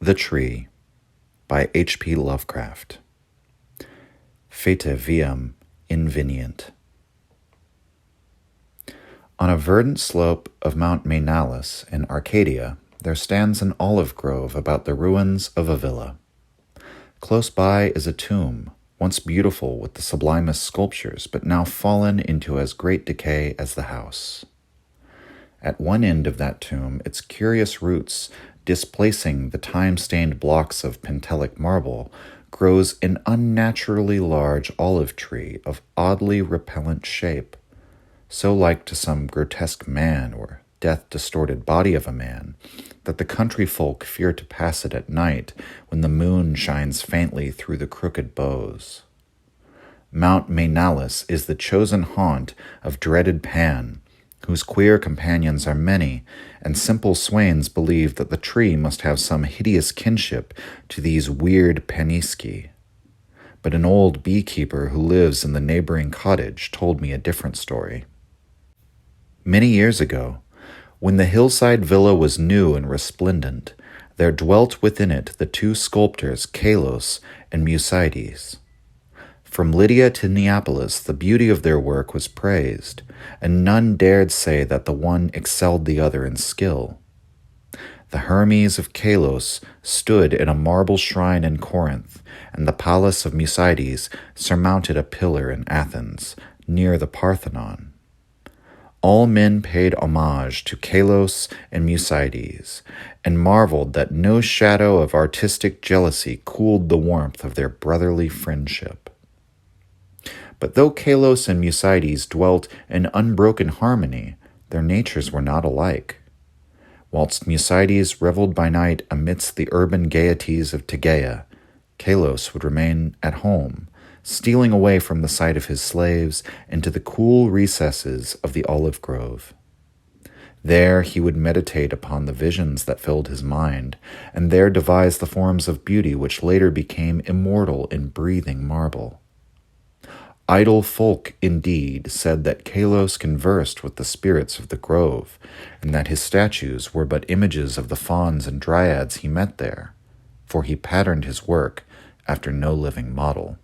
The Tree by HP Lovecraft. Fete viam invenient. On a verdant slope of Mount Mainalis in Arcadia, there stands an olive grove about the ruins of a villa. Close by is a tomb, once beautiful with the sublimest sculptures, but now fallen into as great decay as the house. At one end of that tomb, its curious roots, displacing the time-stained blocks of Pentelic marble, grows an unnaturally large olive tree of oddly repellent shape, so like to some grotesque man or death-distorted body of a man, that the country folk fear to pass it at night when the moon shines faintly through the crooked boughs. Mount Mainalis is the chosen haunt of dreaded Pan, whose queer companions are many, and simple swains believe that the tree must have some hideous kinship to these weird Paniski. But an old beekeeper who lives in the neighboring cottage told me a different story. Many years ago, when the hillside villa was new and resplendent, there dwelt within it the two sculptors Kalos and Mucides. From Lydia to Neapolis, the beauty of their work was praised, and none dared say that the one excelled the other in skill. The Hermes of Kalos stood in a marble shrine in Corinth, and the palace of Mucides surmounted a pillar in Athens, near the Parthenon. All men paid homage to Kalos and Mucides, and marveled that no shadow of artistic jealousy cooled the warmth of their brotherly friendship. But though Kalos and Mucides dwelt in unbroken harmony, their natures were not alike. Whilst Mucides reveled by night amidst the urban gaieties of Tegea, Kalos would remain at home, stealing away from the sight of his slaves into the cool recesses of the olive grove. There he would meditate upon the visions that filled his mind, and there devise the forms of beauty which later became immortal in breathing marble. Idle folk, indeed, said that Kalos conversed with the spirits of the grove, and that his statues were but images of the fauns and dryads he met there, for he patterned his work after no living model.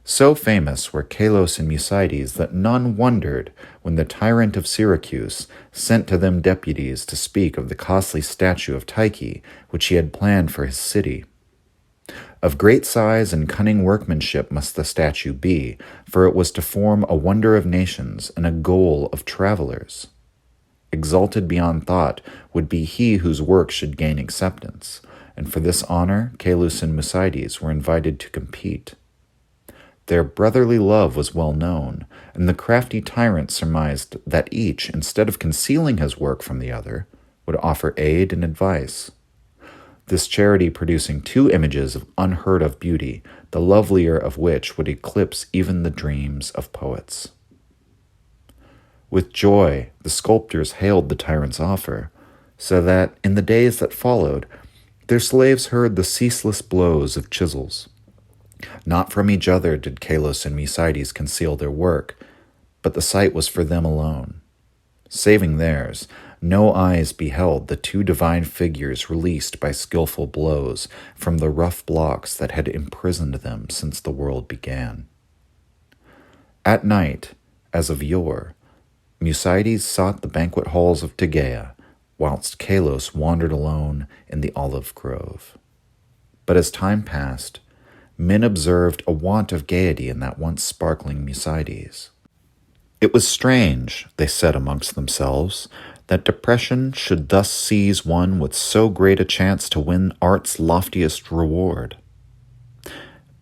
So famous were Kalos and Mucides that none wondered when the tyrant of Syracuse sent to them deputies to speak of the costly statue of Tyche which he had planned for his city. Of great size and cunning workmanship must the statue be, for it was to form a wonder of nations and a goal of travelers. Exalted beyond thought would be he whose work should gain acceptance, and for this honor Kalos and Mucides were invited to compete. Their brotherly love was well known, and the crafty tyrant surmised that each, instead of concealing his work from the other, would offer aid and advice. This charity producing two images of unheard-of beauty, the lovelier of which would eclipse even the dreams of poets. With joy, the sculptors hailed the tyrant's offer, so that, in the days that followed, their slaves heard the ceaseless blows of chisels. Not from each other did Kalos and Mucides conceal their work, but the sight was for them alone. Saving theirs, no eyes beheld the two divine figures released by skillful blows from the rough blocks that had imprisoned them since the world began. At night, as of yore, Mucides sought the banquet halls of Tegea, whilst Kalos wandered alone in the olive grove. But as time passed, men observed a want of gaiety in that once sparkling Mucides. It was strange, they said amongst themselves, that depression should thus seize one with so great a chance to win art's loftiest reward.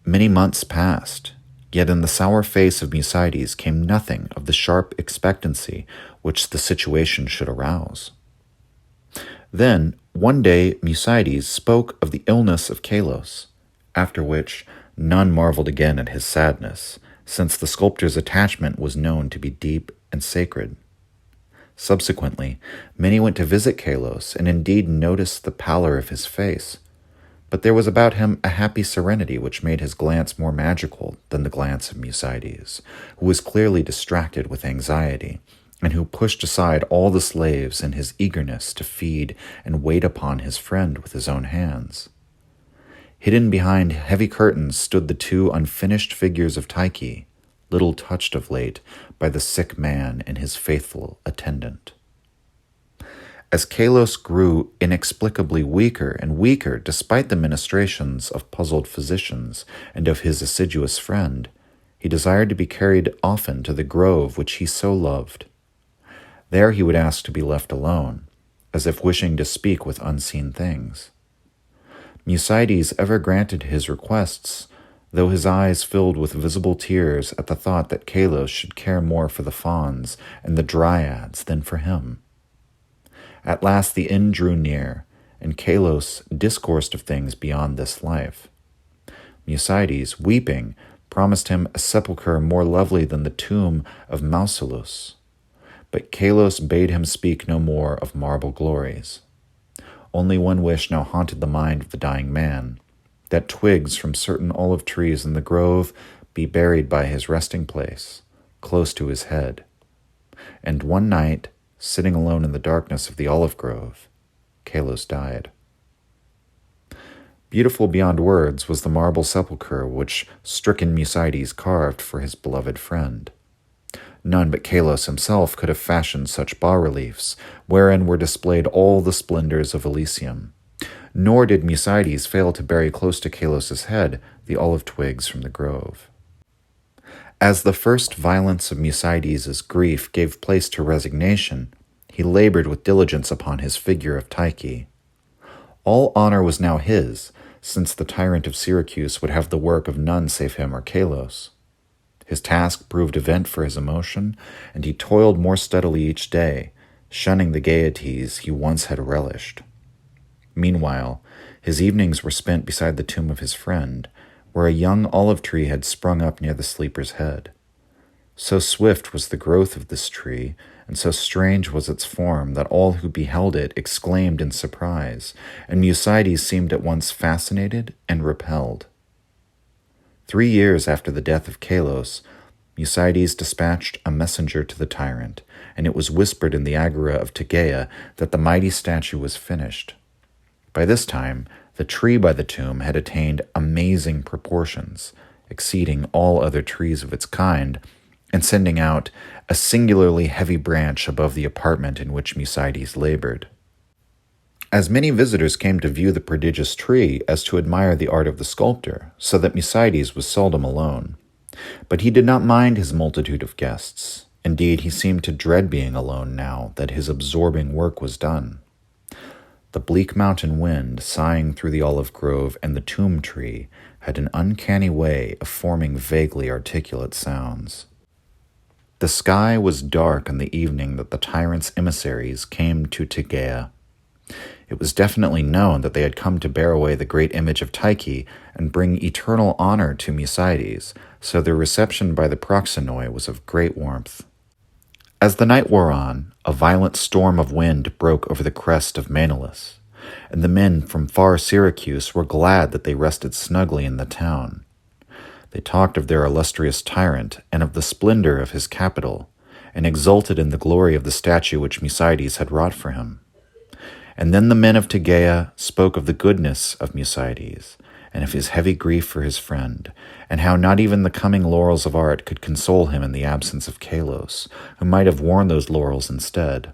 Many months passed, yet in the sour face of Mucides came nothing of the sharp expectancy which the situation should arouse. Then, one day, Mucides spoke of the illness of Kalos, after which none marveled again at his sadness, since the sculptor's attachment was known to be deep and sacred. Subsequently, many went to visit Kalos and indeed noticed the pallor of his face, but there was about him a happy serenity which made his glance more magical than the glance of Mucides, who was clearly distracted with anxiety and who pushed aside all the slaves in his eagerness to feed and wait upon his friend with his own hands. Hidden behind heavy curtains stood the two unfinished figures of Tyche, little touched of late by the sick man and his faithful attendant. As Kalos grew inexplicably weaker and weaker despite the ministrations of puzzled physicians and of his assiduous friend, he desired to be carried often to the grove which he so loved. There he would ask to be left alone, as if wishing to speak with unseen things. Mucides ever granted his requests, though his eyes filled with visible tears at the thought that Kalos should care more for the fauns and the dryads than for him. At last the end drew near, and Kalos discoursed of things beyond this life. Mucides, weeping, promised him a sepulchre more lovely than the tomb of Mausolus. But Kalos bade him speak no more of marble glories. Only one wish now haunted the mind of the dying man, that twigs from certain olive trees in the grove be buried by his resting place, close to his head. And one night, sitting alone in the darkness of the olive grove, Kalos died. Beautiful beyond words was the marble sepulchre which stricken Mucides carved for his beloved friend. None but Kalos himself could have fashioned such bas-reliefs, wherein were displayed all the splendors of Elysium. Nor did Mucides fail to bury close to Kalos's head the olive twigs from the grove. As the first violence of Mucides's grief gave place to resignation, he labored with diligence upon his figure of Tyche. All honor was now his, since the tyrant of Syracuse would have the work of none save him or Kalos. His task proved a vent for his emotion, and he toiled more steadily each day, shunning the gaieties he once had relished. Meanwhile, his evenings were spent beside the tomb of his friend, where a young olive tree had sprung up near the sleeper's head. So swift was the growth of this tree, and so strange was its form, that all who beheld it exclaimed in surprise, and Mucides seemed at once fascinated and repelled. 3 years after the death of Kalos, Mucides dispatched a messenger to the tyrant, and it was whispered in the agora of Tegea that the mighty statue was finished. By this time, the tree by the tomb had attained amazing proportions, exceeding all other trees of its kind, and sending out a singularly heavy branch above the apartment in which Mucides labored. As many visitors came to view the prodigious tree as to admire the art of the sculptor, so that Mucides was seldom alone. But he did not mind his multitude of guests. Indeed, he seemed to dread being alone now that his absorbing work was done. The bleak mountain wind, sighing through the olive grove and the tomb tree, had an uncanny way of forming vaguely articulate sounds. The sky was dark on the evening that the tyrant's emissaries came to Tegea. It was definitely known that they had come to bear away the great image of Tyche and bring eternal honor to Mucides, so their reception by the proxenoi was of great warmth. As the night wore on, a violent storm of wind broke over the crest of Manalus, and the men from far Syracuse were glad that they rested snugly in the town. They talked of their illustrious tyrant and of the splendor of his capital, and exulted in the glory of the statue which Mucides had wrought for him. And then the men of Tegea spoke of the goodness of Mucides, and of his heavy grief for his friend, and how not even the coming laurels of art could console him in the absence of Kalos, who might have worn those laurels instead.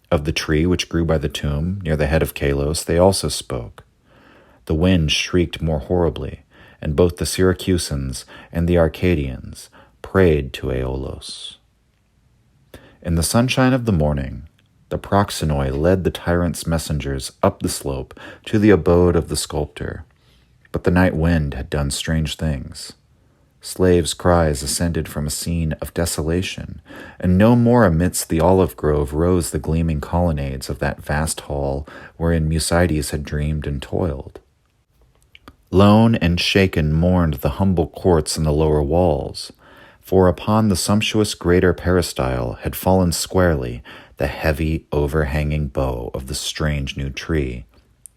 Of the tree which grew by the tomb, near the head of Kalos, they also spoke. The wind shrieked more horribly, and both the Syracusans and the Arcadians prayed to Aeolos. In the sunshine of the morning, the proxenoi led the tyrant's messengers up the slope to the abode of the sculptor, but the night wind had done strange things. Slaves' cries ascended from a scene of desolation, and no more amidst the olive grove rose the gleaming colonnades of that vast hall wherein Mucides had dreamed and toiled. Lone and shaken mourned the humble courts and the lower walls, for upon the sumptuous greater peristyle had fallen squarely the heavy, overhanging bough of the strange new tree,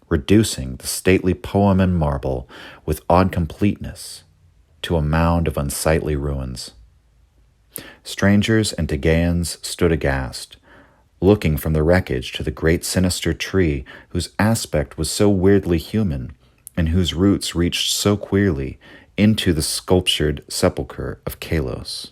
reducing the stately poem in marble with odd completeness to a mound of unsightly ruins. Strangers and Tegeans stood aghast, looking from the wreckage to the great sinister tree whose aspect was so weirdly human, and whose roots reached so queerly into the sculptured sepulchre of Kalos.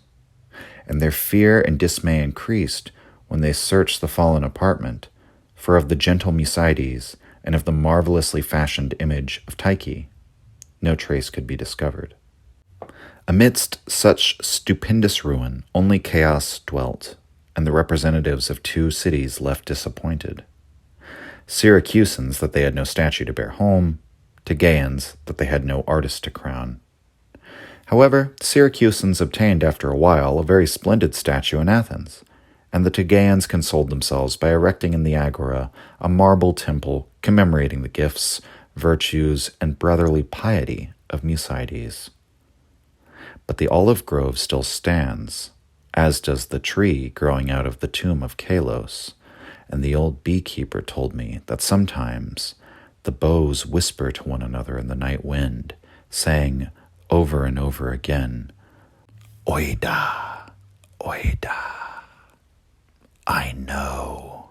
And their fear and dismay increased when they searched the fallen apartment, for of the gentle Mucides and of the marvelously fashioned image of Tyche, no trace could be discovered. Amidst such stupendous ruin, only chaos dwelt, and the representatives of two cities left disappointed. Syracusans that they had no statue to bear home, Tegeans that they had no artist to crown. However, the Syracusans obtained after a while a very splendid statue in Athens, and the Tegeans consoled themselves by erecting in the agora a marble temple commemorating the gifts, virtues, and brotherly piety of Mucides. But the olive grove still stands, as does the tree growing out of the tomb of Kalos, and the old beekeeper told me that sometimes the boughs whisper to one another in the night wind, saying over and over again, Oida, Oida. I know.